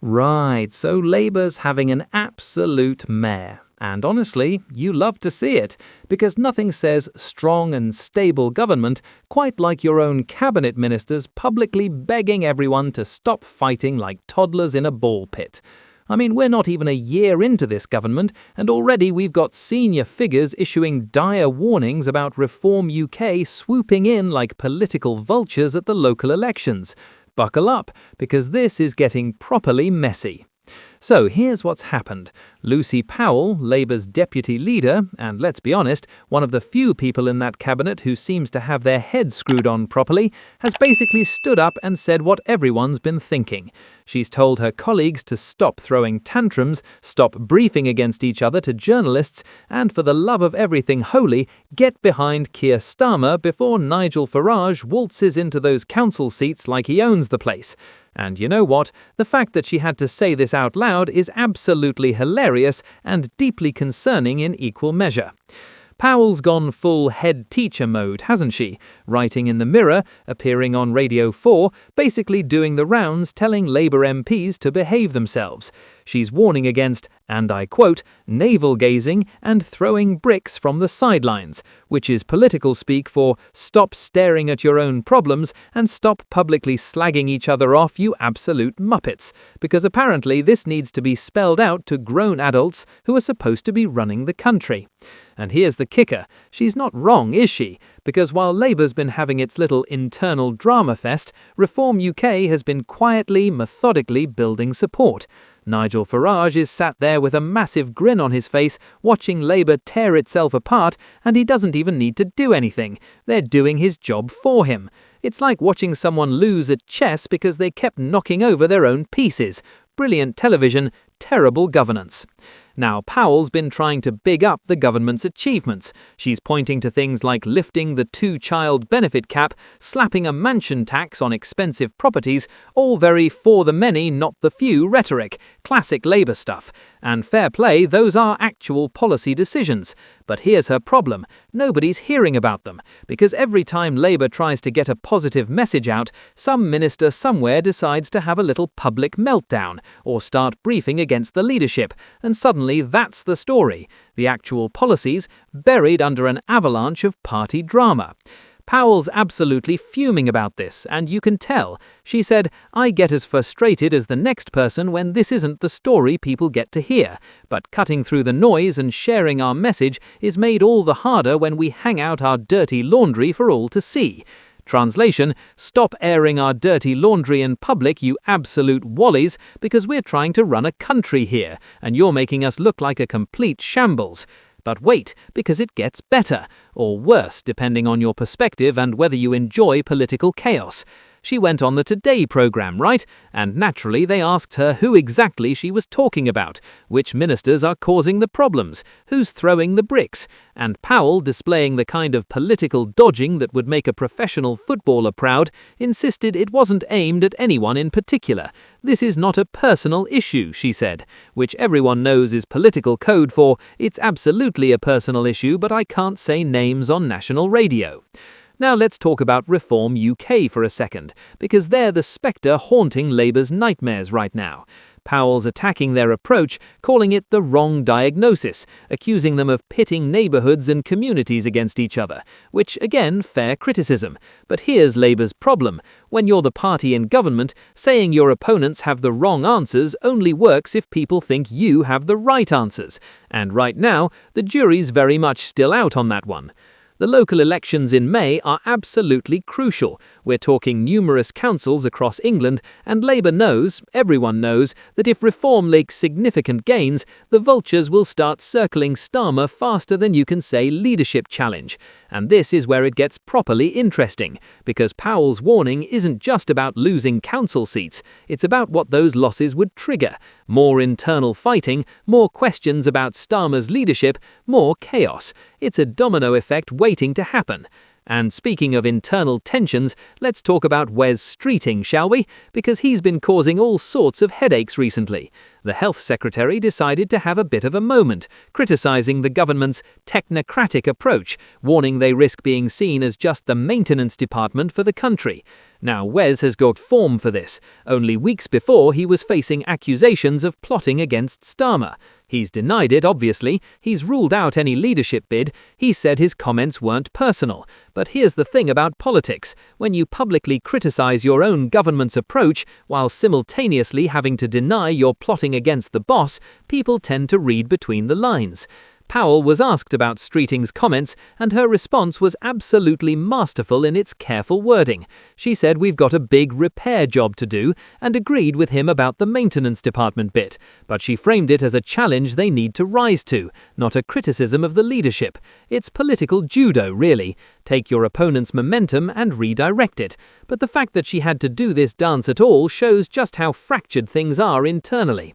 Right, so Labour's having an absolute mare. And honestly, you love to see it, because nothing says strong and stable government quite like your own cabinet ministers publicly begging everyone to stop fighting like toddlers in a ball pit. I mean, we're not even a year into this government, and already we've got senior figures issuing dire warnings about Reform UK swooping in like political vultures at the local elections. Buckle up, because this is getting properly messy. So here's what's happened. Lucy Powell, Labour's deputy leader, and let's be honest, one of the few people in that cabinet who seems to have their head screwed on properly, has basically stood up and said what everyone's been thinking. She's told her colleagues to stop throwing tantrums, stop briefing against each other to journalists, and for the love of everything holy, get behind Keir Starmer before Nigel Farage waltzes into those council seats like he owns the place. And you know what? The fact that she had to say this out loud is absolutely hilarious and deeply concerning in equal measure. Powell's gone full head teacher mode, hasn't she? Writing in the Mirror, appearing on Radio 4, basically doing the rounds telling Labour MPs to behave themselves. She's warning against, and I quote, navel-gazing and throwing bricks from the sidelines, which is political speak for stop staring at your own problems and stop publicly slagging each other off, you absolute muppets, because apparently this needs to be spelled out to grown adults who are supposed to be running the country. And here's the kicker. She's not wrong, is she? Because while Labour's been having its little internal drama fest, Reform UK has been quietly, methodically building support. Nigel Farage is sat there with a massive grin on his face, watching Labour tear itself apart, and he doesn't even need to do anything. They're doing his job for him. It's like watching someone lose at chess because they kept knocking over their own pieces. Brilliant television, terrible governance. Now, Powell's been trying to big up the government's achievements. She's pointing to things like lifting the two-child benefit cap, slapping a mansion tax on expensive properties, all very for the many, not the few rhetoric, classic Labour stuff. And fair play, those are actual policy decisions. But here's her problem. Nobody's hearing about them, because every time Labour tries to get a positive message out, some minister somewhere decides to have a little public meltdown, or start briefing against the leadership, and suddenly that's the story. The actual policies buried under an avalanche of party drama. Powell's absolutely fuming about this, and you can tell. She said, "I get as frustrated as the next person when this isn't the story people get to hear, but cutting through the noise and sharing our message is made all the harder when we hang out our dirty laundry for all to see." Translation, stop airing our dirty laundry in public, you absolute wallies, because we're trying to run a country here, and you're making us look like a complete shambles. But wait, because it gets better, or worse, depending on your perspective and whether you enjoy political chaos. She went on the Today programme, right? And naturally they asked her who exactly she was talking about, which ministers are causing the problems, who's throwing the bricks, and Powell, displaying the kind of political dodging that would make a professional footballer proud, insisted it wasn't aimed at anyone in particular. This is not a personal issue, she said, which everyone knows is political code for it's absolutely a personal issue, but I can't say names on national radio. Now let's talk about Reform UK for a second, because they're the spectre haunting Labour's nightmares right now. Powell's attacking their approach, calling it the wrong diagnosis, accusing them of pitting neighbourhoods and communities against each other, which, again, fair criticism. But here's Labour's problem. When you're the party in government, saying your opponents have the wrong answers only works if people think you have the right answers. And right now, the jury's very much still out on that one. The local elections in May are absolutely crucial. We're talking numerous councils across England, and Labour knows, everyone knows, that if Reform makes significant gains, the vultures will start circling Starmer faster than you can say leadership challenge. And this is where it gets properly interesting, because Powell's warning isn't just about losing council seats, it's about what those losses would trigger. More internal fighting, more questions about Starmer's leadership, more chaos. It's a domino effect waiting to happen. And speaking of internal tensions, let's talk about Wes Streeting, shall we? Because he's been causing all sorts of headaches recently. The Health Secretary decided to have a bit of a moment, criticising the government's technocratic approach, warning they risk being seen as just the maintenance department for the country. Now, Wes has got form for this. Only weeks before, he was facing accusations of plotting against Starmer. He's denied it, obviously. He's ruled out any leadership bid. He said his comments weren't personal. But here's the thing about politics. When you publicly criticize your own government's approach while simultaneously having to deny you're plotting against the boss, people tend to read between the lines. Powell was asked about Streeting's comments, and her response was absolutely masterful in its careful wording. She said we've got a big repair job to do, and agreed with him about the maintenance department bit, but she framed it as a challenge they need to rise to, not a criticism of the leadership. It's political judo, really. Take your opponent's momentum and redirect it. But the fact that she had to do this dance at all shows just how fractured things are internally.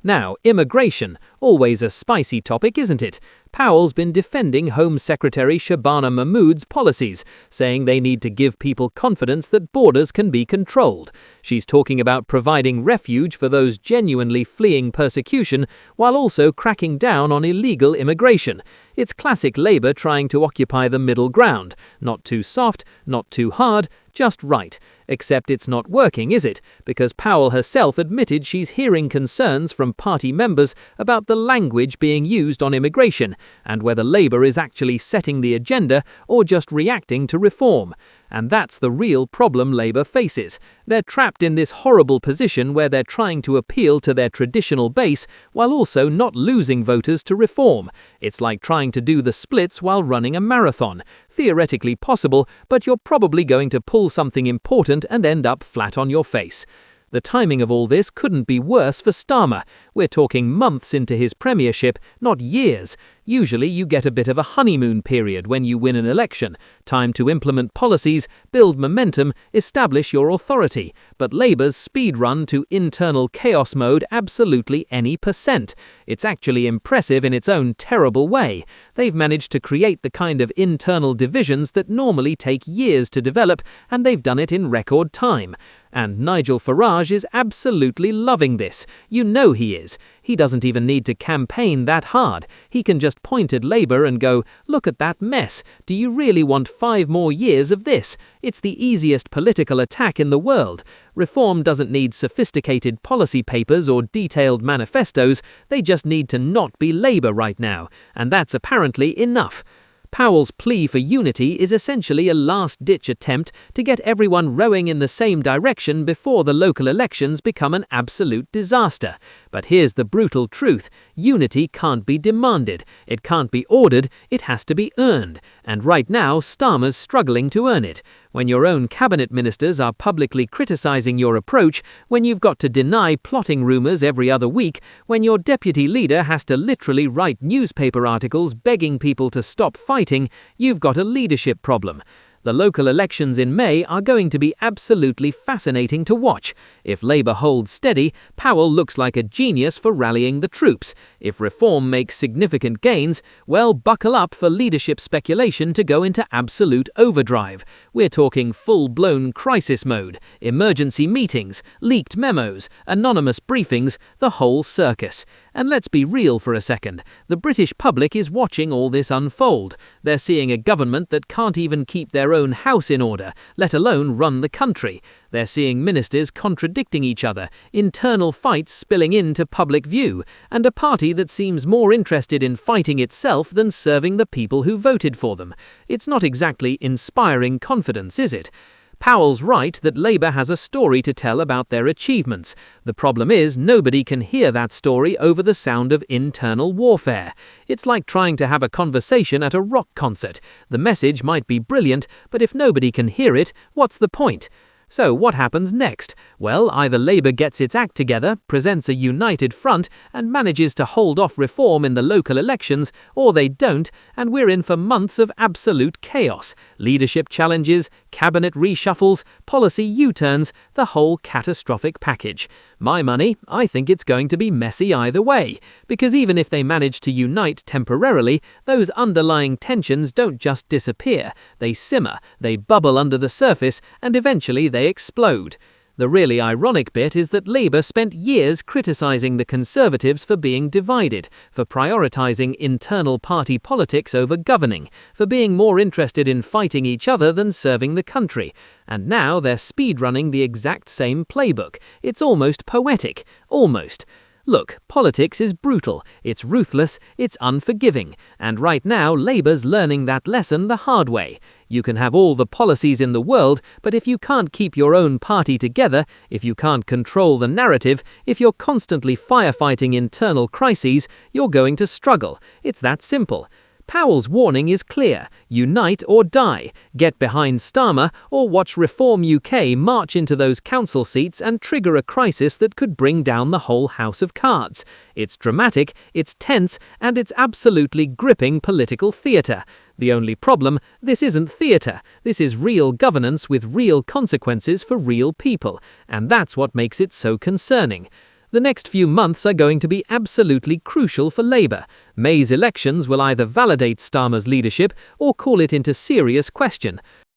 Now, immigration, always a spicy topic, isn't it? Powell's been defending Home Secretary Shabana Mahmood's policies, saying they need to give people confidence that borders can be controlled. She's talking about providing refuge for those genuinely fleeing persecution, while also cracking down on illegal immigration. It's classic Labour trying to occupy the middle ground. Not too soft, not too hard, just right. Except it's not working, is it? Because Powell herself admitted she's hearing concerns from party members about the language being used on immigration, and whether Labour is actually setting the agenda or just reacting to reform. And that's the real problem Labour faces. They're trapped in this horrible position where they're trying to appeal to their traditional base while also not losing voters to reform. It's like trying to do the splits while running a marathon. Theoretically possible, but you're probably going to pull something important and end up flat on your face. The timing of all this couldn't be worse for Starmer. We're talking months into his premiership, not years. Usually you get a bit of a honeymoon period when you win an election. Time to implement policies, build momentum, establish your authority. But Labour's speed run to internal chaos mode absolutely any percent. It's actually impressive in its own terrible way. They've managed to create the kind of internal divisions that normally take years to develop, and they've done it in record time. And Nigel Farage is absolutely loving this. You know he is. He doesn't even need to campaign that hard. He can just point at Labour and go, look at that mess. Do you really want 5 more years of this? It's the easiest political attack in the world. Reform doesn't need sophisticated policy papers or detailed manifestos. They just need to not be Labour right now. And that's apparently enough. Powell's plea for unity is essentially a last-ditch attempt to get everyone rowing in the same direction before the local elections become an absolute disaster. But here's the brutal truth. Unity can't be demanded. It can't be ordered. It has to be earned. And right now, Starmer's struggling to earn it. When your own cabinet ministers are publicly criticising your approach, when you've got to deny plotting rumours every other week, when your deputy leader has to literally write newspaper articles begging people to stop fighting, you've got a leadership problem. The local elections in May are going to be absolutely fascinating to watch. If Labour holds steady, Powell looks like a genius for rallying the troops. If reform makes significant gains, well, buckle up for leadership speculation to go into absolute overdrive. We're talking full-blown crisis mode, emergency meetings, leaked memos, anonymous briefings, the whole circus. And let's be real for a second. The British public is watching all this unfold. They're seeing a government that can't even keep their own house in order, let alone run the country. They're seeing ministers contradicting each other, internal fights spilling into public view, and a party that seems more interested in fighting itself than serving the people who voted for them. It's not exactly inspiring confidence, is it? Powell's right that Labour has a story to tell about their achievements. The problem is nobody can hear that story over the sound of internal warfare. It's like trying to have a conversation at a rock concert. The message might be brilliant, but if nobody can hear it, what's the point? So what happens next? Well, either Labour gets its act together, presents a united front, and manages to hold off reform in the local elections, or they don't, and we're in for months of absolute chaos. Leadership challenges, cabinet reshuffles, policy U-turns, the whole catastrophic package. My money, I think it's going to be messy either way, because even if they manage to unite temporarily, those underlying tensions don't just disappear. They simmer, they bubble under the surface, and eventually they explode. The really ironic bit is that Labour spent years criticising the Conservatives for being divided, for prioritising internal party politics over governing, for being more interested in fighting each other than serving the country. And now they're speedrunning the exact same playbook. It's almost poetic. Almost. Look, politics is brutal, it's ruthless, it's unforgiving, and right now Labour's learning that lesson the hard way. You can have all the policies in the world, but if you can't keep your own party together, if you can't control the narrative, if you're constantly firefighting internal crises, you're going to struggle. It's that simple. Powell's warning is clear: unite or die, get behind Starmer, or watch Reform UK march into those council seats and trigger a crisis that could bring down the whole house of cards. It's dramatic, it's tense, and it's absolutely gripping political theatre. The only problem, this isn't theatre, this is real governance with real consequences for real people, and that's what makes it so concerning. The next few months are going to be absolutely crucial for Labour. May's elections will either validate Starmer's leadership or call it into serious question.